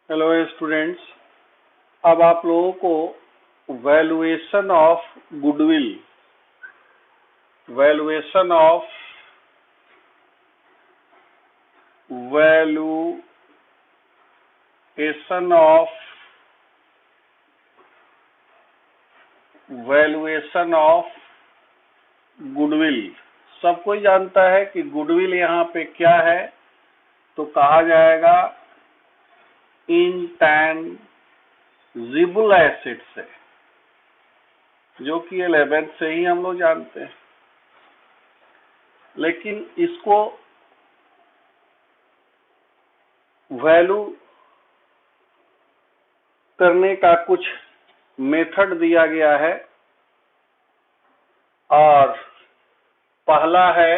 Hello students. अब आप लोगों को valuation of goodwill valuation of valuation of valuation of goodwill. सब कोई जानता है कि गुडविल यहाँ पे क्या है, तो कहा जाएगा इंटैंजिबल एसेट्स है, जो कि 11th से ही हम लोग जानते हैं। लेकिन इसको वैल्यू करने का कुछ मेथड दिया गया है, और पहला है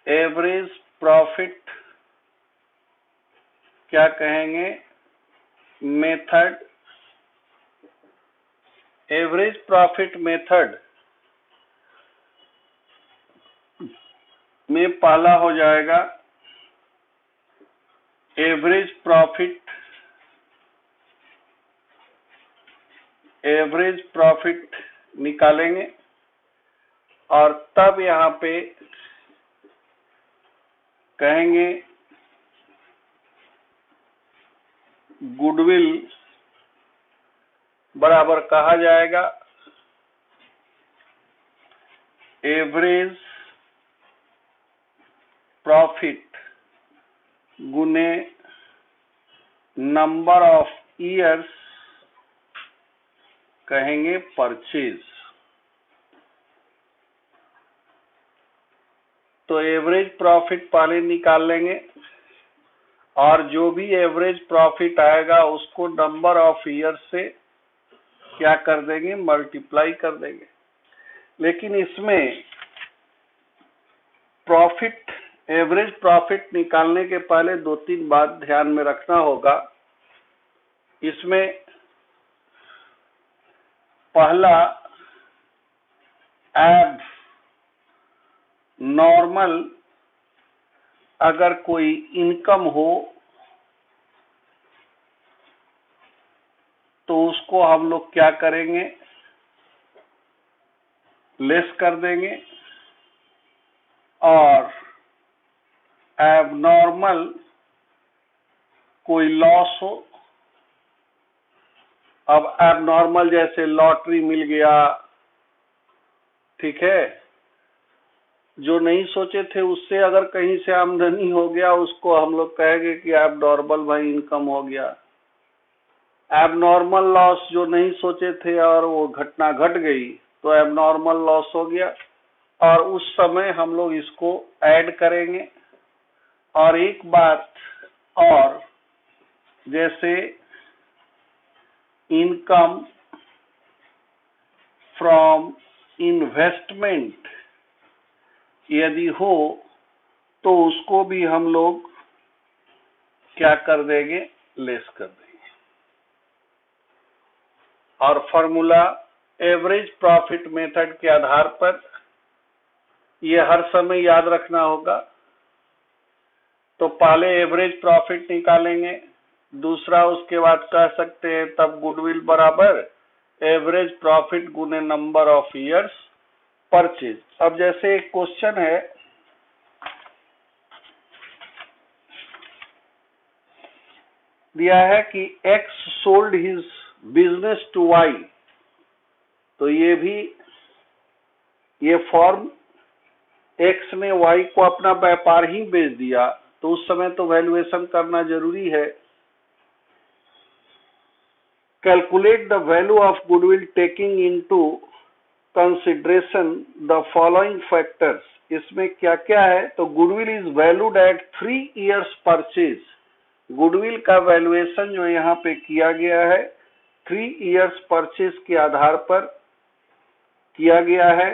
एवरेज प्रॉफिट, क्या कहेंगे, मेथड। एवरेज प्रॉफिट मेथड में पहला हो जाएगा एवरेज प्रॉफिट निकालेंगे, और तब यहाँ पे कहेंगे गुडविल बराबर कहा जाएगा एवरेज प्रॉफिट गुने नंबर ऑफ ईयर्स, कहेंगे परचेज। तो एवरेज प्रॉफिट पहले निकाल लेंगे, और जो भी एवरेज प्रॉफिट आएगा उसको नंबर ऑफ ईयर से क्या कर देंगे, मल्टीप्लाई कर देंगे। लेकिन इसमें एवरेज प्रॉफिट निकालने के पहले 2-3 बात ध्यान में रखना होगा। इसमें पहला एब नॉर्मल अगर कोई इनकम हो तो उसको हम लोग क्या करेंगे, लेस कर देंगे। और एबनॉर्मल कोई लॉस हो, अब एबनॉर्मल जैसे लॉटरी मिल गया, ठीक है, जो नहीं सोचे थे उससे अगर कहीं से आमदनी हो गया, उसको हम लोग कहेंगे कि एबनॉर्मल भाई इनकम हो गया। एबनॉर्मल लॉस जो नहीं सोचे थे और वो घटना घट गई, तो एबनॉर्मल लॉस हो गया, और उस समय हम लोग इसको ऐड करेंगे। और एक बात और, जैसे इनकम फ्रॉम इन्वेस्टमेंट यदि हो तो उसको भी हम लोग क्या कर देंगे, लेस कर देंगे। और फॉर्मूला एवरेज प्रॉफिट मेथड के आधार पर ये हर समय याद रखना होगा। तो पहले एवरेज प्रॉफिट निकालेंगे, दूसरा उसके बाद कह सकते हैं तब गुडविल बराबर एवरेज प्रॉफिट गुने नंबर ऑफ ईयर्स परचेज। अब जैसे एक क्वेश्चन है, दिया है कि X sold his business to Y, तो ये फॉर्म X ने Y को अपना व्यापार ही बेच दिया, तो उस समय तो वैल्यूएशन करना जरूरी है। Calculate the value of goodwill taking into consideration the following factors. इसमें क्या क्या है, तो goodwill is valued at 3 years purchase. Goodwill का वैल्यूएशन जो यहाँ पे किया गया है 3 इयर्स परचेज के आधार पर किया गया है।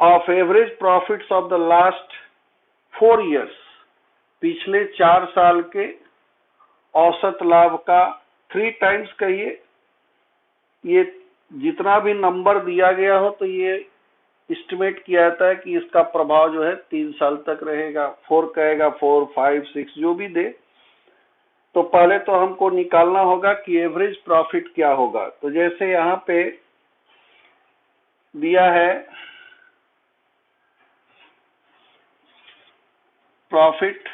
Of average profits of the last 4 years, पिछले 4 साल के औसत लाभ का 3 टाइम्स कहिए, ये जितना भी नंबर दिया गया हो तो ये एस्टिमेट किया जाता है कि इसका प्रभाव जो है 3 साल तक रहेगा। 4 कहेगा 4, 5, 6 जो भी दे। तो पहले तो हमको निकालना होगा कि एवरेज प्रॉफिट क्या होगा। तो जैसे यहाँ पे दिया है प्रॉफिट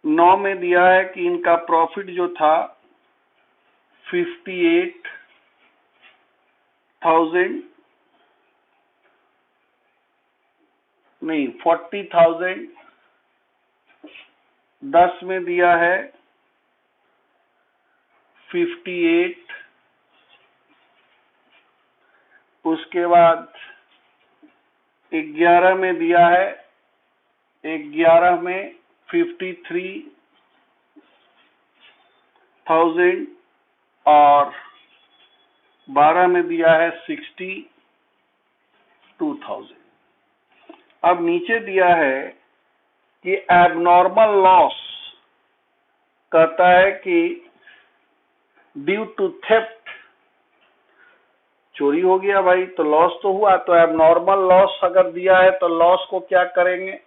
9 में दिया है कि इनका प्रॉफिट जो था 58,000 नहीं 40,000। 10 में दिया है 58। उसके बाद 11 में दिया है 11 में 53,000 और 12 में दिया है 62,000। अब नीचे दिया है कि एबनॉर्मल लॉस कहता है कि ड्यू टू थेफ्ट, चोरी हो गया भाई, तो लॉस तो हुआ। तो एबनॉर्मल लॉस अगर दिया है तो लॉस को क्या करेंगे,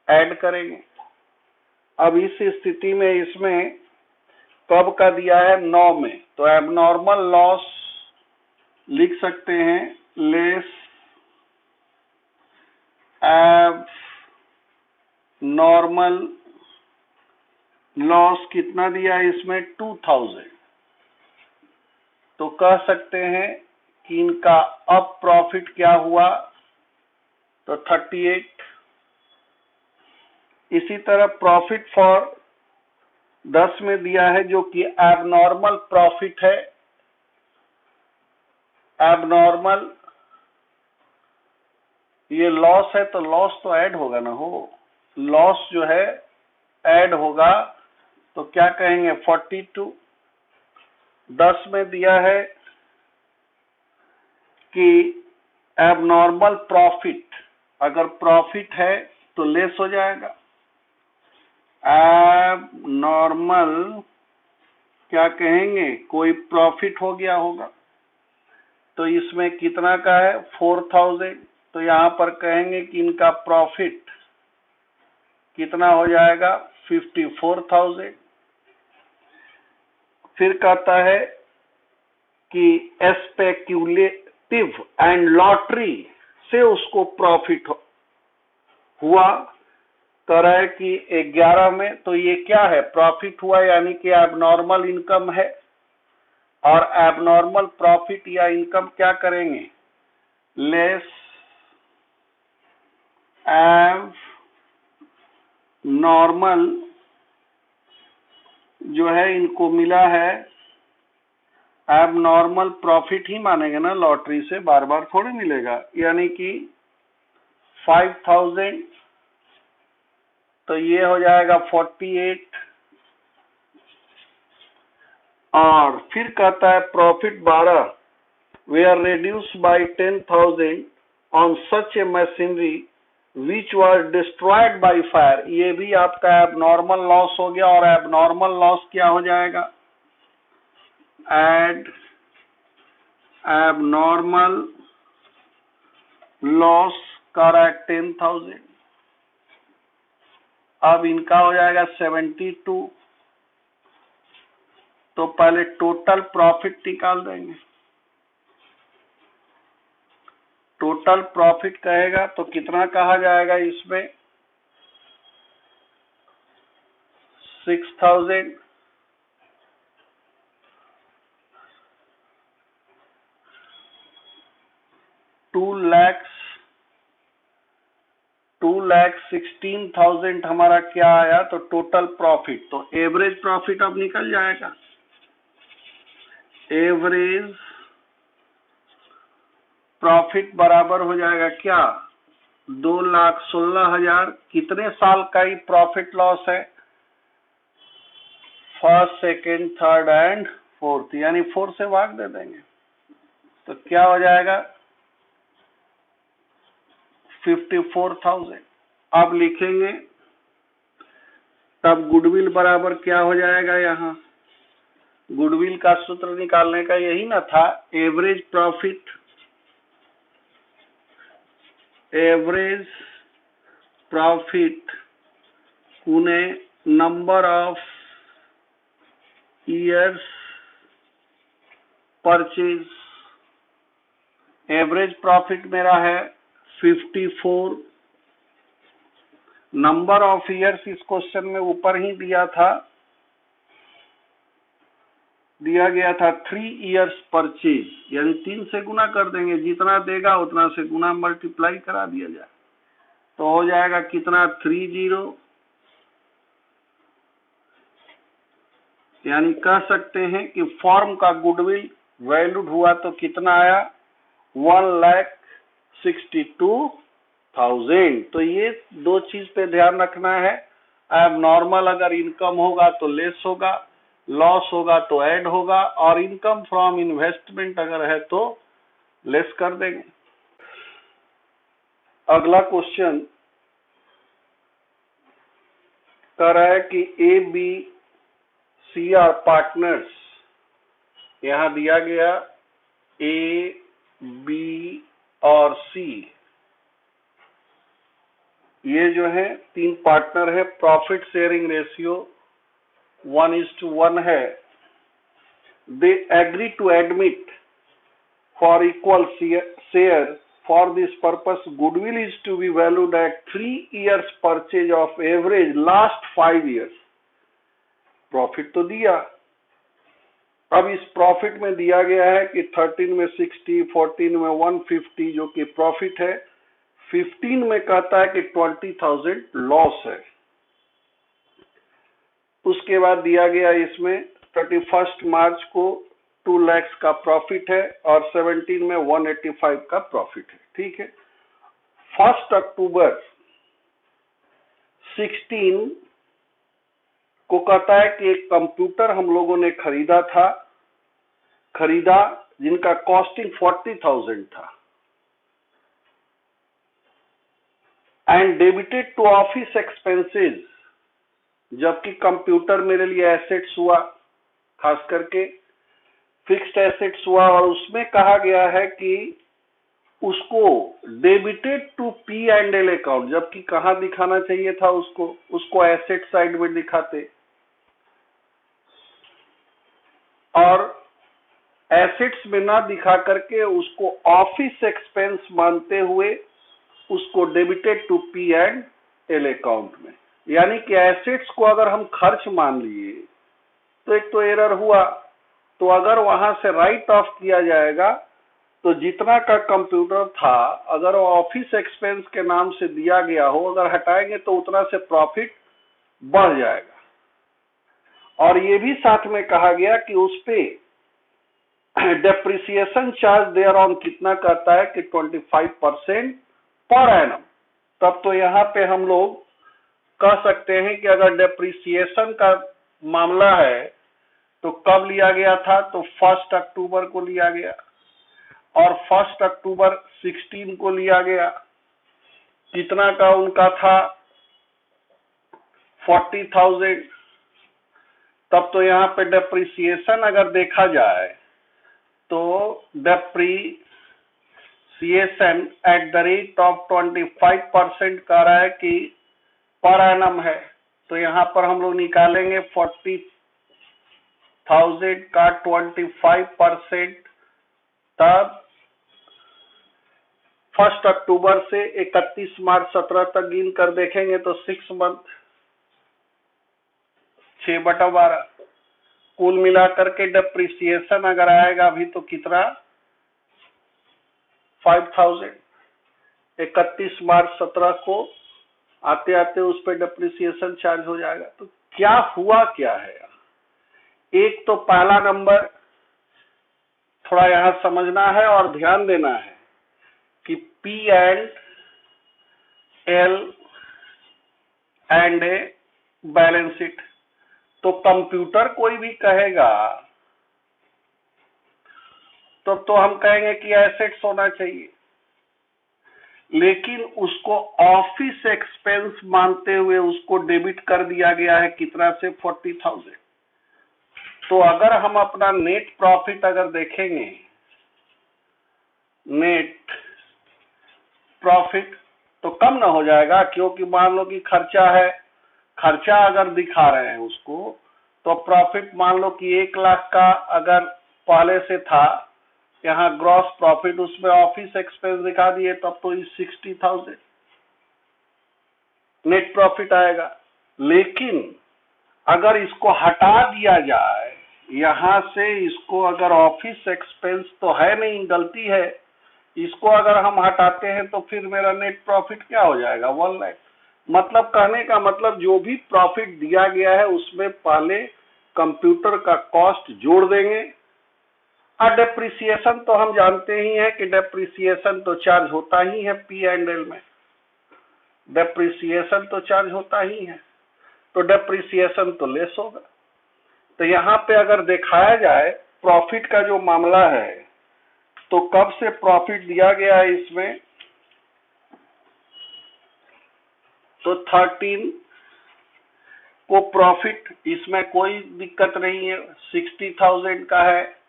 ऐड करेंगे। अब इस स्थिति में इसमें कब का दिया है 9 में, तो एबनॉर्मल लॉस लिख सकते हैं लेस एब नॉर्मल लॉस कितना दिया है इसमें 2000। तो कह सकते हैं कि इनका अब प्रॉफिट क्या हुआ, तो 38। इसी तरह प्रॉफिट फॉर 10 में दिया है जो कि एबनॉर्मल प्रॉफिट है। एबनॉर्मल ये लॉस है तो लॉस तो ऐड होगा ना, हो लॉस जो है ऐड होगा। तो क्या कहेंगे 42। 10 में दिया है कि एबनॉर्मल प्रॉफिट, अगर प्रॉफिट है तो लेस हो जाएगा। एबनॉर्मल क्या कहेंगे, कोई प्रॉफिट हो गया होगा। तो इसमें कितना का है 4000। तो यहां पर कहेंगे कि इनका प्रॉफिट कितना हो जाएगा 54,000। फिर कहता है कि स्पेक्यूलेटिव एंड लॉटरी से उसको प्रॉफिट हुआ। कह रहा है कि 11 में, तो ये क्या है प्रॉफिट हुआ, यानी कि एबनॉर्मल इनकम है। और एबनॉर्मल प्रॉफिट या इनकम क्या करेंगे, लेस एब नॉर्मल जो है इनको मिला है, एबनॉर्मल प्रॉफिट ही मानेंगे ना, लॉटरी से बार बार थोड़ी मिलेगा। यानी कि 5000, तो ये हो जाएगा 48। और फिर कहता है profit 12 were reduced by 10,000 on such a machinery which was destroyed by fire। ये भी आपका एबनॉर्मल लॉस हो गया। और एबनॉर्मल लॉस क्या हो जाएगा, एड एबनॉर्मल लॉस करेक्ट 10,000। अब इनका हो जाएगा 72। तो पहले टोटल प्रॉफिट निकाल देंगे। टोटल प्रॉफिट कहेगा तो कितना कहा जाएगा इसमें 6,000। $2,16,000 हमारा क्या आया, तो टोटल प्रॉफिट। तो एवरेज प्रॉफिट अब निकल जाएगा। एवरेज प्रॉफिट बराबर हो जाएगा क्या, 2,16,000। कितने साल का ही प्रॉफिट लॉस है, first, second, third and fourth, यानी 4 से भाग दे देंगे। तो क्या हो जाएगा 54,000। अब लिखेंगे तब गुडविल बराबर क्या हो जाएगा, यहाँ गुडविल का सूत्र निकालने का यही ना था, एवरेज प्रॉफिट एवरेज प्रॉफिट गुने number of years purchase. Average profit मेरा है 54, नंबर ऑफ ईयर्स इस क्वेश्चन में ऊपर ही दिया गया था 3 इयर्स परचेज, यानी 3 से गुना कर देंगे, जितना देगा उतना से गुना मल्टीप्लाई करा दिया जाए, तो हो जाएगा कितना 30, यानी कह सकते हैं कि फॉर्म का गुडविल वैल्यूड हुआ तो कितना आया 1,62,000। तो ये दो चीज पे ध्यान रखना है। अब नॉर्मल अगर इनकम होगा तो लेस होगा, लॉस होगा तो ऐड होगा, और इनकम फ्रॉम इन्वेस्टमेंट अगर है तो लेस कर देंगे। अगला क्वेश्चन कह रहा है कि A B C are partners, यहां दिया गया ए बी और सी, ये जो है 3 पार्टनर है, प्रॉफिट शेयरिंग रेशियो 1:1 है। They agree to admit for equal share, for this purpose goodwill is to be valued at 3 years purchase of average last 5 years. Profit तो दिया, अब इस प्रॉफिट में दिया गया है कि 13 में 60, 14 में 150 जो कि प्रॉफिट है, 15 में कहता है कि 20,000 लॉस है। उसके बाद दिया गया इसमें 31 मार्च को 2 लाख का प्रॉफिट है और 17 में 185 का प्रॉफिट है। ठीक है, 1 अक्टूबर 16 को कहता है कि एक कंप्यूटर हम लोगों ने खरीदा जिनका कॉस्टिंग 40,000 था, and debited to office expenses, जबकि कंप्यूटर मेरे लिए एसेट्स हुआ, खास करके फिक्स्ड एसेट्स हुआ, और उसमें कहा गया है कि उसको debited to P and L account, जबकि कहां दिखाना चाहिए था उसको एसेट साइड में दिखाते, और एसेट्स में ना दिखा करके उसको ऑफिस एक्सपेंस मानते हुए उसको debited to P and L account में, यानी कि एसेट्स को अगर हम खर्च मान लिए तो एक तो एरर हुआ, तो अगर वहां से राइट ऑफ किया जाएगा तो जितना का कंप्यूटर था अगर वो ऑफिस एक्सपेंस के नाम से दिया गया हो, अगर हटाएंगे तो उतना से प्रॉफिट बढ़ जाएगा। और ये भी साथ में कहा गया कि उस पे डेप्रिसिएशन चार्ज देयर ऑन कितना कहता है कि 25% पर एनम। तब तो यहाँ पे हम लोग कह सकते हैं कि अगर डेप्रिसिएशन का मामला है तो कब लिया गया था, तो 1 अक्टूबर को लिया गया, और 1 अक्टूबर 16 को लिया गया। कितना का उनका था 40,000। तब तो यहाँ पे डेप्रिसिएशन अगर देखा जाए तो depreciation at the rate of 25% कह रहा है कि पर एनम है, तो यहाँ पर हम लोग निकालेंगे 40,000 का 25%, तब 1 अक्टूबर से 31 मार्च 17 तक गिन कर देखेंगे तो 6 मंथ, 6/12 कुल मिलाकर के डेप्रिसिएशन अगर आएगा अभी तो कितना 5,000। 31 मार्च 17 को आते आते उस पर डेप्रिसिएशन चार्ज हो जाएगा। तो क्या हुआ क्या है, एक तो पहला नंबर थोड़ा यहां समझना है और ध्यान देना है कि P and L and a balance sheet, तो कंप्यूटर कोई भी कहेगा तो हम कहेंगे कि एसेट्स होना चाहिए, लेकिन उसको ऑफिस एक्सपेंस मानते हुए उसको डेबिट कर दिया गया है कितना से 40,000। तो अगर हम अपना नेट प्रॉफिट अगर देखेंगे, नेट प्रॉफिट तो कम ना हो जाएगा, क्योंकि मान लो कि खर्चा है, खर्चा अगर दिखा रहे हैं उसको, तो प्रॉफिट मान लो कि 1 लाख का अगर पहले से था, यहाँ ग्रॉस प्रॉफिट उसमें ऑफिस एक्सपेंस दिखा दिए, तब तो 60,000 नेट प्रॉफिट आएगा। लेकिन अगर इसको हटा दिया जाए यहां से, इसको अगर ऑफिस एक्सपेंस तो है नहीं, गलती है, इसको अगर हम हटाते हैं तो फिर मेरा नेट प्रॉफिट क्या हो जाएगा, 1 लाख। मतलब कहने का मतलब जो भी प्रॉफिट दिया गया है उसमें पहले कंप्यूटर का कॉस्ट जोड़ देंगे। और डेप्रिसिएशन तो हम जानते ही हैं कि डेप्रिसिएशन तो चार्ज होता ही है, P&L में डेप्रिसिएशन तो चार्ज होता ही है, तो डेप्रिसिएशन तो लेस होगा। तो यहाँ पे अगर दिखाया जाए प्रॉफिट का जो मामला है, तो कब से प्रॉफिट दिया गया है इसमें, तो 13 को प्रॉफिट, इसमें कोई दिक्कत नहीं है, 60,000 का है।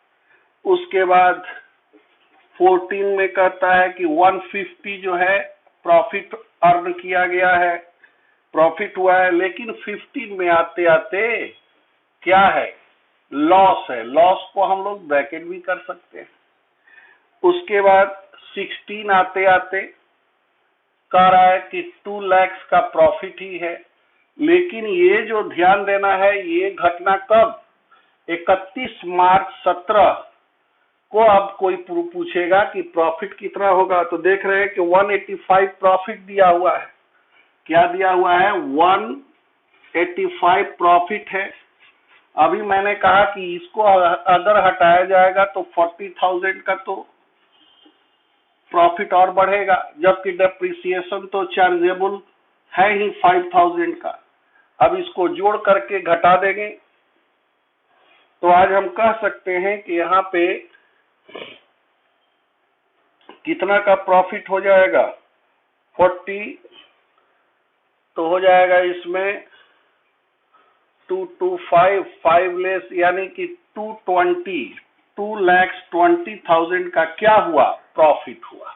उसके बाद 14 में कहता है कि 150 जो है प्रॉफिट अर्न किया गया है, प्रॉफिट हुआ है। लेकिन 15 में आते आते क्या है, लॉस है, लॉस को हम लोग ब्रैकेट भी कर सकते हैं। उसके बाद 16 आते आते कह रहा है कि 2 लाख का प्रॉफिट ही है। लेकिन ये जो ध्यान देना है, ये घटना कब, 31 मार्च 17 को अब कोई पूछेगा कि प्रॉफिट कितना होगा, तो देख रहे हैं कि 185 प्रॉफिट दिया हुआ है। क्या दिया हुआ है, 185 प्रॉफिट है। अभी मैंने कहा कि इसको अगर हटाया जाएगा तो 40,000 का तो प्रॉफिट और बढ़ेगा, जबकि डेप्रिसिएशन तो चार्जेबल है ही 5,000 का। अब इसको जोड़ करके घटा देंगे तो आज हम कह सकते हैं कि यहाँ पे कितना का प्रॉफिट हो जाएगा, 40, तो हो जाएगा इसमें 225, 5 लेस, यानी कि 2,20,000 का क्या हुआ, प्रॉफिट हुआ।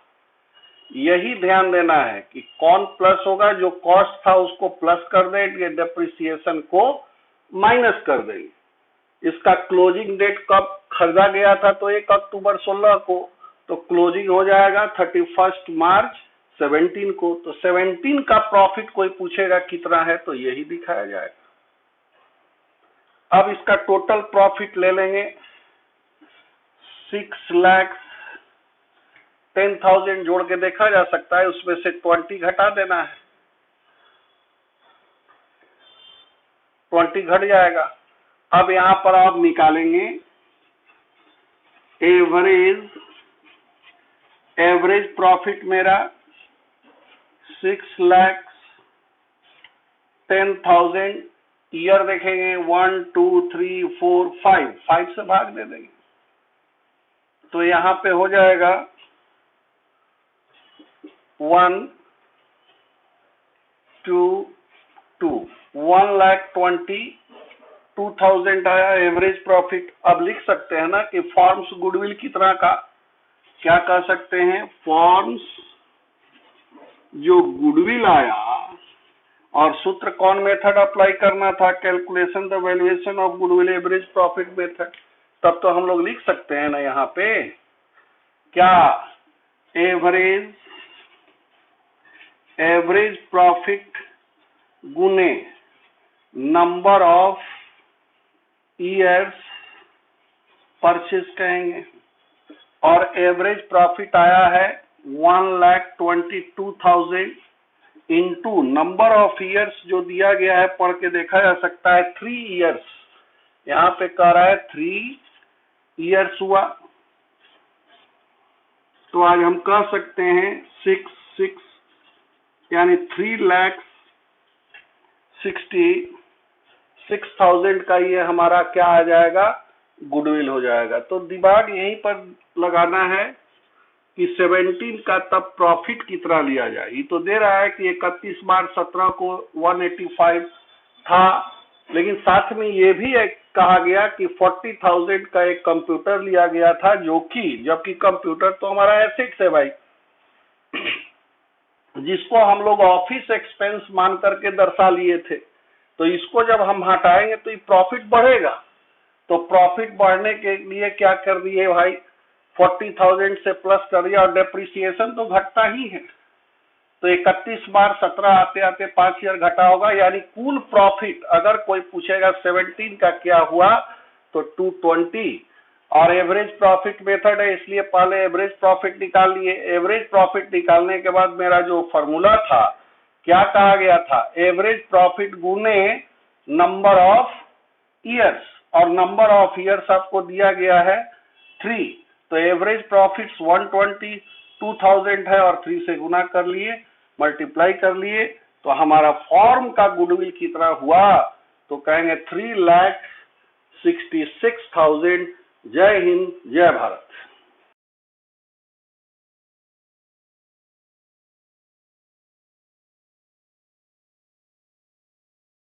यही ध्यान देना है कि कौन प्लस होगा, जो कॉस्ट था उसको प्लस कर देंगे, डेप्रिसिएशन को माइनस कर देंगे। इसका क्लोजिंग डेट कब खरीदा गया था, तो 1 अक्टूबर 16 को, तो क्लोजिंग हो जाएगा 31 मार्च 17 को। तो 17 का प्रॉफिट कोई पूछेगा कितना है, तो यही दिखाया जाएगा। अब इसका टोटल प्रॉफिट ले लेंगे, 6,10,000 जोड़ के देखा जा सकता है, उसमें से 20 घटा देना है, 20 घट जाएगा। अब यहां पर आप निकालेंगे एवरेज प्रॉफिट मेरा 6,10,000, ईयर देखेंगे 1 2 3 4 5 से भाग दे देंगे, तो यहां पे हो जाएगा 1 2 2 1,22,000 आया एवरेज प्रॉफिट। अब लिख सकते हैं ना कि फॉर्म्स गुडविल कितना का, क्या कह सकते हैं, फॉर्म्स जो गुडविल आया, और सूत्र कौन मेथड अप्लाई करना था, calculation the valuation of goodwill average profit method. तब तो हम लोग लिख सकते हैं ना यहाँ पे, क्या, एवरेज प्रॉफिट गुने नंबर ऑफ ईयर्स परचेज कहेंगे, और एवरेज प्रॉफिट आया है 1,22,000 इंटू नंबर ऑफ ईयर्स जो दिया गया है, पढ़ के देखा जा सकता है 3 ईयर्स, यहाँ पे कह रहा है 3 ईयर्स हुआ। तो आज हम कह सकते हैं 6 यानी 3,66,000 का ये हमारा क्या आ जाएगा, गुडविल हो जाएगा। तो दिमाग यहीं पर लगाना है कि 17 का तब प्रॉफिट कितना लिया जाए। ये तो दे रहा है कि 31 मार्च 17 को 185 था, लेकिन साथ में ये भी एक कहा गया कि 40,000 का एक कंप्यूटर लिया गया था, जो कि जबकि कंप्यूटर तो हमारा एसेट्स है भाई, जिसको हम लोग ऑफिस एक्सपेंस मान करके दर्शा लिए थे, तो इसको जब हम हटाएंगे तो ये प्रॉफिट बढ़ेगा। तो प्रॉफिट बढ़ने के लिए क्या कर दिए भाई, 40,000 से प्लस कर दिया, और डेप्रिसिएशन तो घटता ही है। तो 31 बार 17 आते आते 5 ईयर घटा होगा, यानी कुल प्रॉफिट अगर कोई पूछेगा 17 का क्या हुआ तो 220। और एवरेज प्रॉफिट मेथड है, इसलिए पहले एवरेज प्रॉफिट निकाल लिए। एवरेज प्रॉफिट निकालने के बाद मेरा जो फॉर्मूला था, क्या कहा गया था, एवरेज प्रॉफिट गुने नंबर ऑफ ईयर्स, और नंबर ऑफ ईयर्स आपको दिया गया है 3। तो एवरेज प्रॉफिट 122,000 है, और 3 से गुना कर लिए, मल्टीप्लाई कर लिए, तो हमारा फॉर्म का गुडविल कितना हुआ, तो कहेंगे 3,66,000। जय हिंद, जय भारत।